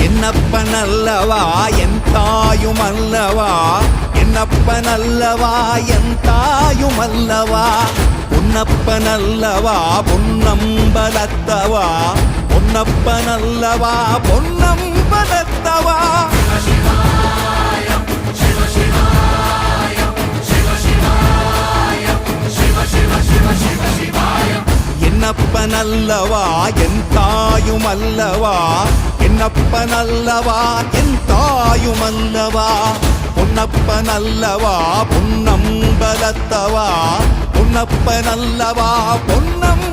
என்னப்பனல்லவா என் தாயுமல்லவா, என்னப்பனல்லவா என் தாயுமல்லவா, பொன்னப்பனல்லவா பொன்னம்பலத்தவா, பொன்னப்பனல்லவா பொன்னம்பலத்தவா. என்னப்பனல்லவா என் தாயுமல்லவா, என்னப்பனல்லவா என் தாயுமல்லவா, பொன்னப்பனல்லவா பொன்னம்பலத்தவா, பொன்னப்பனல்லவா பொன்னம்